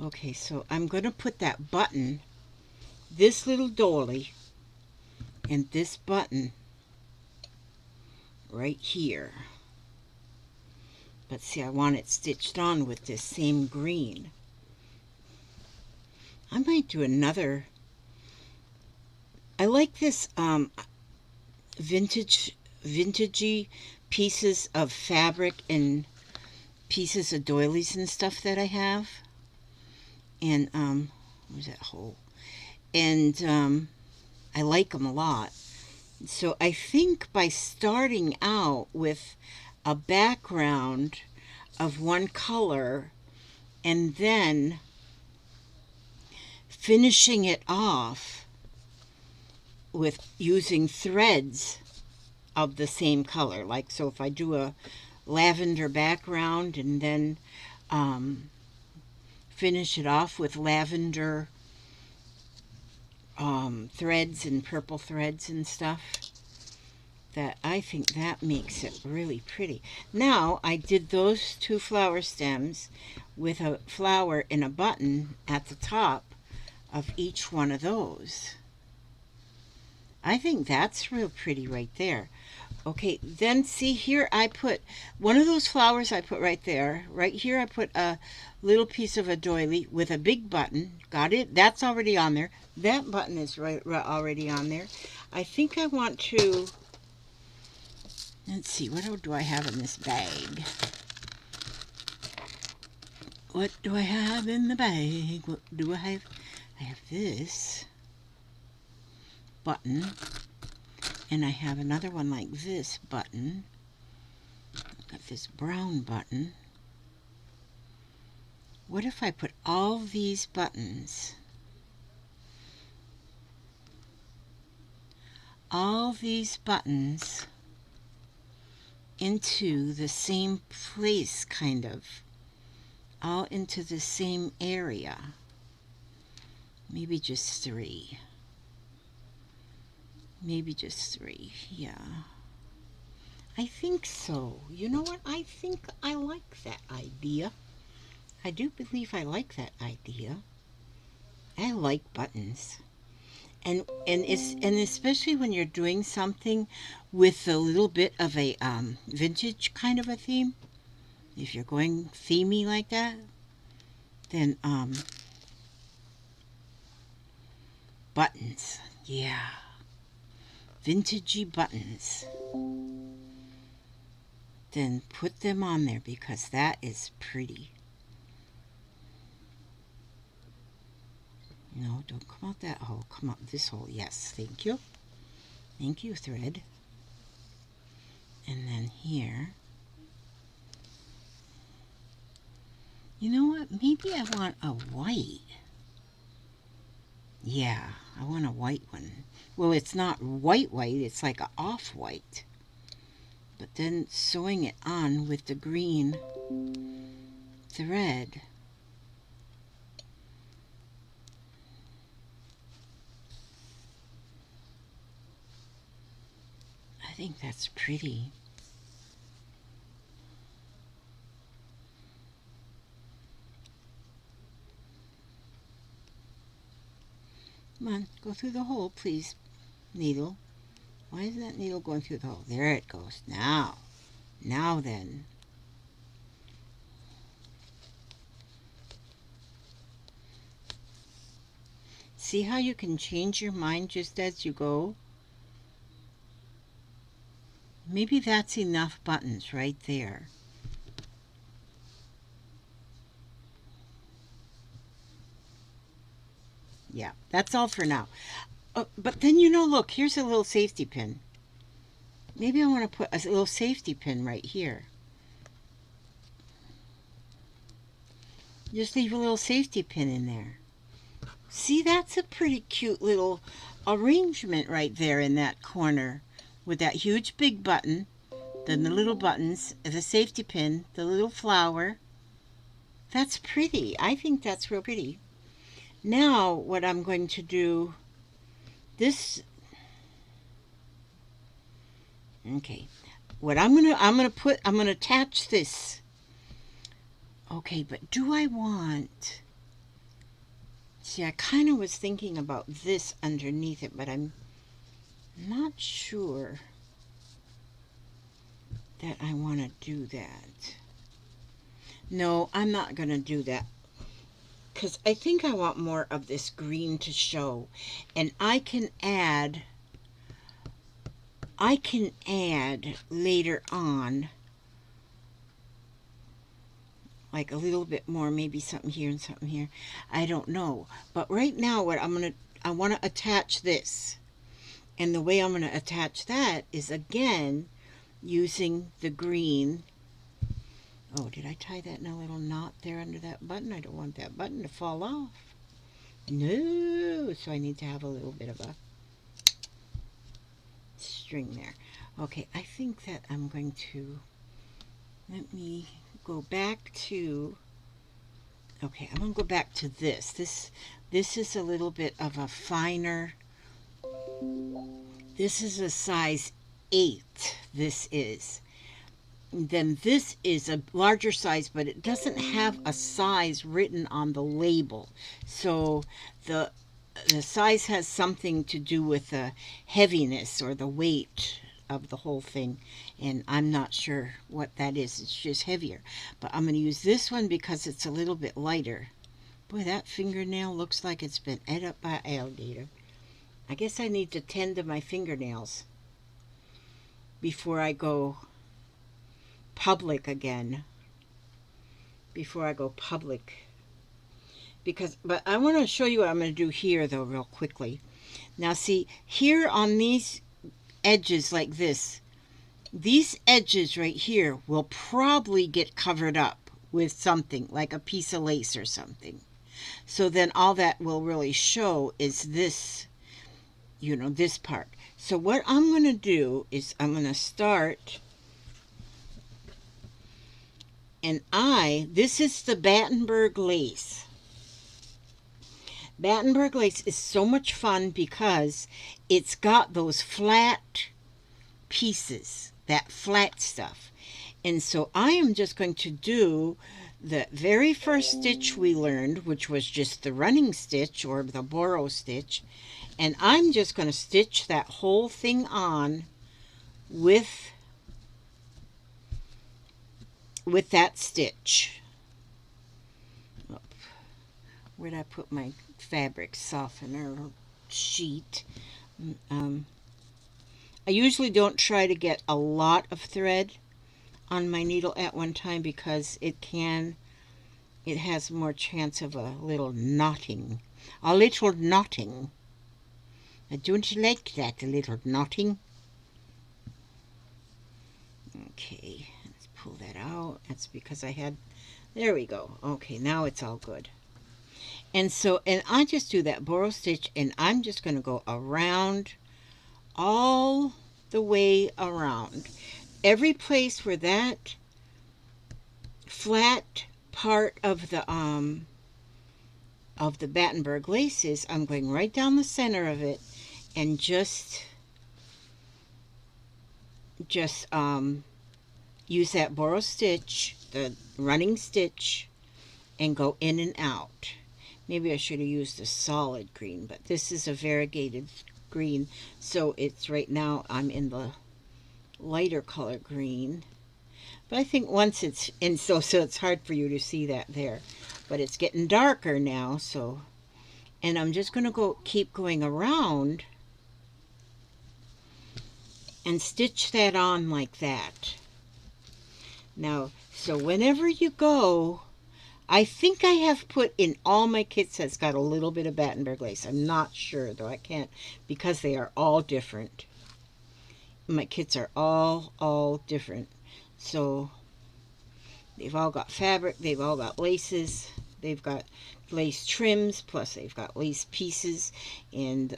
Okay, so I'm going to put that button, this little dolly, and this button right here. But see, I want it stitched on with this same green. I might do another. I like this vintagey pieces of fabric and pieces of doilies and stuff that I have. And where's that hole? And I like them a lot. So I think by starting out with a background of one color and then finishing it off with using threads of the same color. Like, so if I do a lavender background and then finish it off with lavender threads and purple threads and stuff, that I think that makes it really pretty. Now I did those two flower stems with a flower and a button at the top of each one of those. I think that's real pretty right there. Okay, then see here I put one of those flowers I put right there. Right here I put a little piece of a doily with a big button. Got it? That's already on there. That button is right already on there. I think I want to, let's see, what do I have in this bag? What do I have in the bag? What do I have? I have this button, and I have another one like this button. I've got this brown button. What if I put all these buttons, into the same place, kind of, all into the same area? Maybe just three. Maybe just three, yeah. I think so. You know what? I think I like that idea. I do believe I like that idea. I like buttons. And especially when you're doing something with a little bit of a vintage kind of a theme. If you're going themey like that, then buttons. Yeah. Vintagey buttons. Then put them on there because that is pretty. No, don't come out that hole. Come out this hole. Yes, thank you. Thank you, thread. And then here. You know what? Maybe I want a white. Yeah, I want a white one. Well, it's not white, it's like an off-white. But then sewing it on with the green thread. I think that's pretty. Come on, go through the hole, please, needle. Why is that needle going through the hole? There it goes. Now then. See how you can change your mind just as you go? Maybe that's enough buttons right there. Yeah, that's all for now. But then, you know, look, here's a little safety pin. Maybe I want to put a little safety pin right here. Just leave a little safety pin in there. See, that's a pretty cute little arrangement right there in that corner with that huge big button, then the little buttons, the safety pin, the little flower. That's pretty. I think that's real pretty. Now what I'm going to do, this, okay, what I'm gonna attach this. Okay, but do I want, see, I kind of was thinking about this underneath it, but I'm not sure that I want to do that. No, I'm not going to do that, because I think I want more of this green to show, and I can add later on, like a little bit more, maybe something here and something here. I don't know. But right now what I want to attach this. And the way I'm going to attach that is, again, using the green. Oh, did I tie that in a little knot there under that button? I don't want that button to fall off. No, so I need to have a little bit of a string there. Okay, I think that I'm going to, let me go back to, okay, I'm going to go back to this. This is a little bit of a finer, this is a size 8, this is. Then this is a larger size, but it doesn't have a size written on the label. So the size has something to do with the heaviness or the weight of the whole thing, and I'm not sure what that is. It's just heavier. But I'm going to use this one because it's a little bit lighter. Boy, that fingernail looks like it's been ate up by an alligator. I guess I need to tend to my fingernails before I go public again. Before I go public. But I want to show you what I'm going to do here, though, real quickly. Now, see, here on these edges like this, these edges right here will probably get covered up with something, like a piece of lace or something. So then all that will really show is this, you know, this part. So what I'm going to do is I'm going to start, and this is the Battenberg lace. Battenberg lace is so much fun because it's got those flat pieces, that flat stuff. And so I am just going to do the very first stitch we learned, which was just the running stitch or the borrow stitch, and I'm just going to stitch that whole thing on with that stitch. Where'd I put my fabric softener sheet? I usually don't try to get a lot of thread on my needle at one time because it has more chance of a little knotting. A little knotting. Don't you like that, a little knotting? Okay, let's pull that out. That's because I had, there we go. Okay, now it's all good. And so, and I just do that borrow stitch, and I'm just going to go around, all the way around. Every place where that flat part of the Battenberg lace is, I'm going right down the center of it and just use that borrow stitch, the running stitch, and go in and out. Maybe I should have used a solid green, but this is a variegated green, so it's right now I'm in the lighter color green. But I think once it's in, so it's hard for you to see that there. But it's getting darker now, so, and I'm just going to keep going around and stitch that on like that. Now, so whenever you go I think I have put in all my kits that's got a little bit of Battenberg lace. I'm not sure, though. I can't, because they are all different. My kits are all different. So they've all got fabric, they've all got laces, they've got lace trims, plus they've got lace pieces. And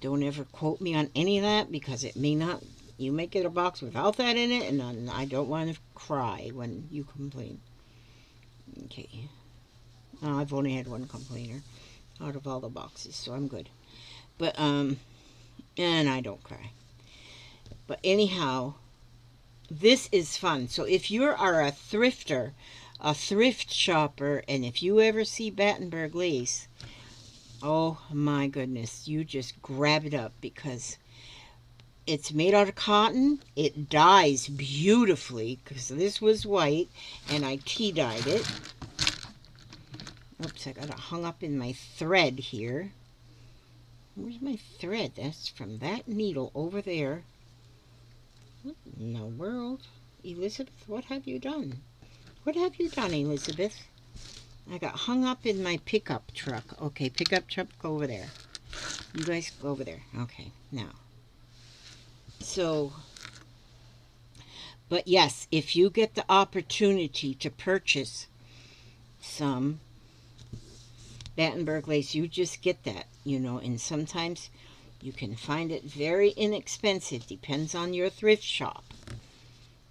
don't ever quote me on any of that, because it may not, you may get a box without that in it, and I don't want to cry when you complain. Okay. I've only had one complainer out of all the boxes, so I'm good. But and I don't cry. But anyhow, this is fun. So if you are a thrifter, a thrift shopper, and if you ever see Battenberg lace, oh my goodness, you just grab it up, because it's made out of cotton. It dyes beautifully, because this was white and I tea dyed it. Oops, I got it hung up in my thread here. Where's my thread? That's from that needle over there. What in the world? Elizabeth, what have you done? What have you done, Elizabeth? I got hung up in my pickup truck. Okay, pickup truck, go over there. You guys go over there. Okay, now. So, but yes, if you get the opportunity to purchase some Battenberg lace, you just get that, and sometimes you can find it very inexpensive. Depends on your thrift shop.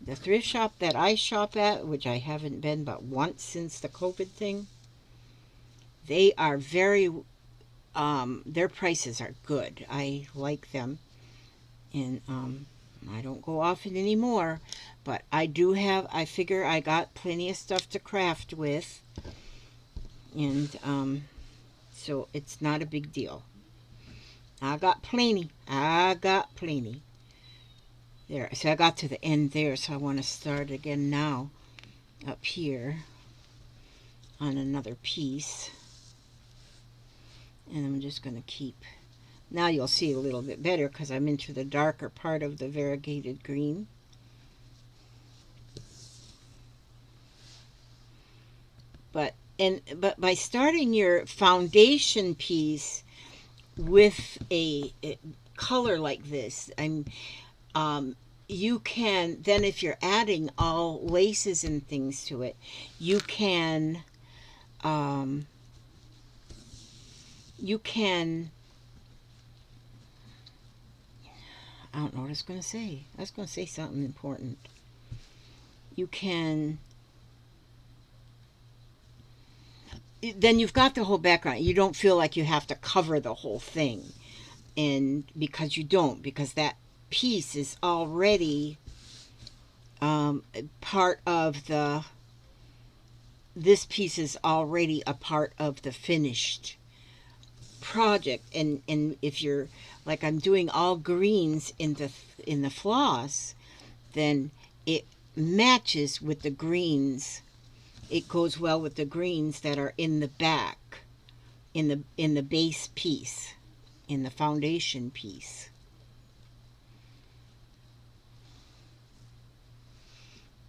The thrift shop that I shop at, which I haven't been but once since the COVID thing, they are very, their prices are good. I like them. And I don't go often anymore, but I figure I got plenty of stuff to craft with. And so it's not a big deal. I got plenty. There, so I got to the end there, so I want to start again now up here on another piece. And I'm just going to keep, now you'll see a little bit better because I'm into the darker part of the variegated green. But by starting your foundation piece with a color like this, you can then, if you're adding all laces and things to it, you can I don't know what I was going to say. I was going to say something important. You can, then you've got the whole background. You don't feel like you have to cover the whole thing. And because you don't, because that piece is already part of the, this piece is already a part of the finished project. And if you're, like I'm doing all greens in the floss, then it matches with the greens. It goes well with the greens that are in the back, in the base piece, in the foundation piece.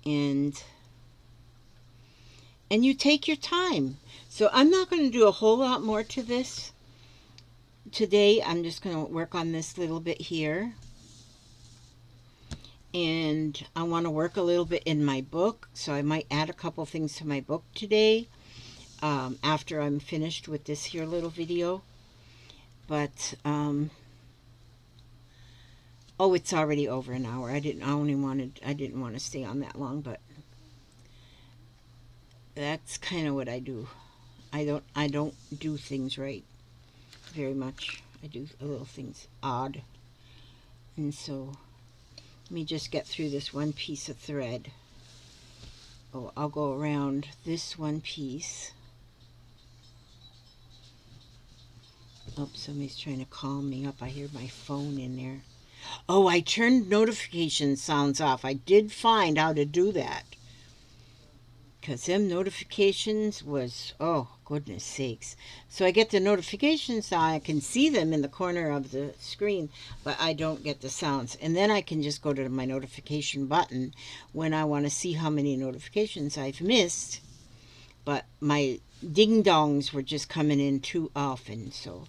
And you take your time. So I'm not going to do a whole lot more to this today. I'm just going to work on this little bit here. And I want to work a little bit in my book, so I might add a couple things to my book today after I'm finished with this here little video. But oh, it's already over an hour. I didn't want to stay on that long, but that's kind of what I do. I don't do things right very much. I do a little things odd. And so let me just get through this one piece of thread. Oh, I'll go around this one piece. Oh, somebody's trying to call me up. I hear my phone in there. Oh, I turned notification sounds off. I did find how to do that. because them notifications was, oh goodness sakes. So I get the notifications now, I can see them in the corner of the screen, but I don't get the sounds. And then I can just go to my notification button when I want to see how many notifications I've missed. But my ding dongs were just coming in too often. So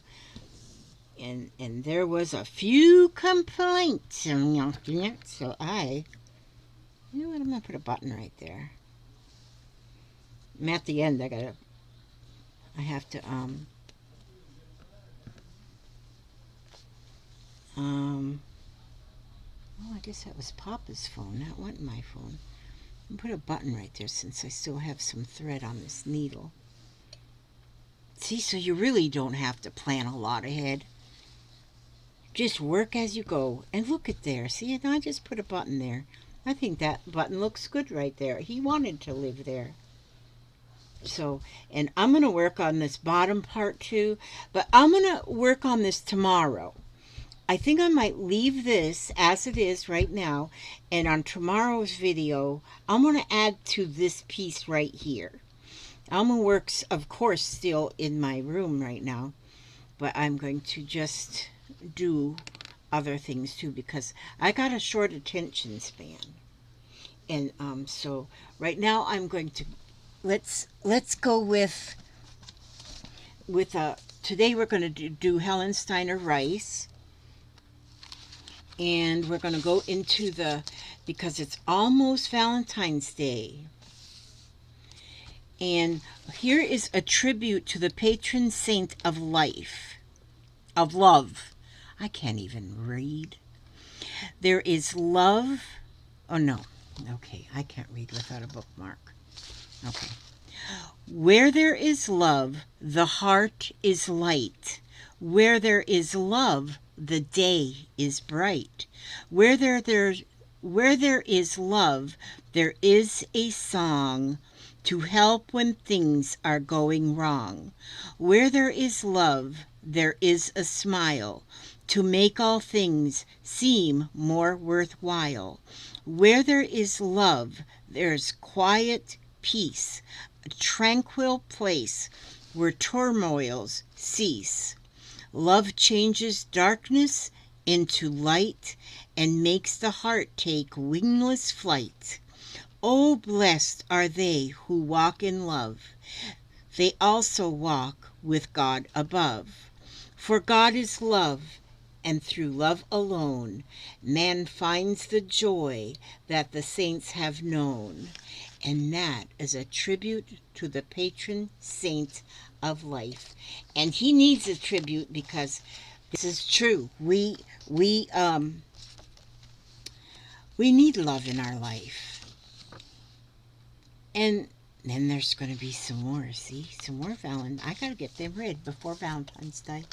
and there was a few complaints. So you know what, I'm gonna put a button right there. I'm at the end. I have to oh, I guess that was Papa's phone. That wasn't my phone. I'm put a button right there since I still have some thread on this needle. See, so you really don't have to plan a lot ahead. Just work as you go. And look at there. See, and I just put a button there. I think that button looks good right there. He wanted to live there. So, and I'm going to work on this bottom part too, but I'm going to work on this tomorrow. I think I might leave this as it is right now, and on tomorrow's video, I'm going to add to this piece right here. Alma works, of course, still in my room right now, but I'm going to just do other things too because I got a short attention span. And so right now I'm going to let's go with today we're going to do Helen Steiner rice, and we're going to go into because it's almost Valentine's Day. And here is a tribute to the patron saint of life, of love. I can't even read. There is love. Oh, no. Okay, I can't read without a bookmark. Okay. Where there is love, the heart is light. Where there is love, the day is bright. Where there is love, there is a song to help when things are going wrong. Where there is love, there is a smile to make all things seem more worthwhile. Where there is love, there's quiet peace, a tranquil place where turmoils cease. Love changes darkness into light and makes the heart take wingless flight. Oh, blessed are they who walk in love. They also walk with God above. For God is love, and through love alone, man finds the joy that the saints have known. And that is a tribute to the patron saint of life. And he needs a tribute because this is true. We need love in our life. And then there's going to be some more, see? Some more I got to get them read before Valentine's Day.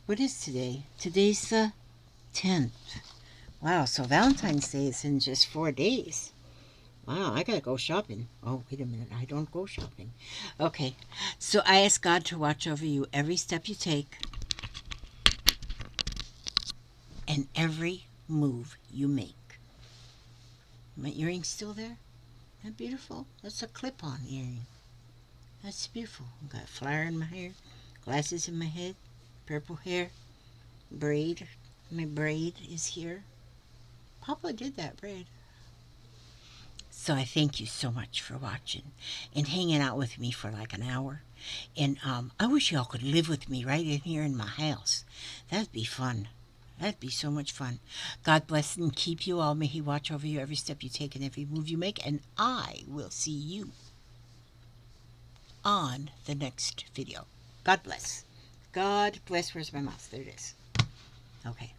What is today? Today's the 10th. Wow, so Valentine's Day is in just 4 days. Wow, I got to go shopping. Oh, wait a minute. I don't go shopping. Okay, so I ask God to watch over you every step you take and every move you make. My earring's still there? Isn't that beautiful? That's a clip-on earring. That's beautiful. I've got a flower in my hair, glasses in my head, purple hair, braid. My braid is here. Papa did that braid. So I thank you so much for watching and hanging out with me for like an hour. And I wish y'all could live with me right in here in my house. That'd be fun. That'd be so much fun. God bless and keep you all. May He watch over you every step you take and every move you make. And I will see you on the next video. God bless. God bless. Where's my mouse? There it is. Okay.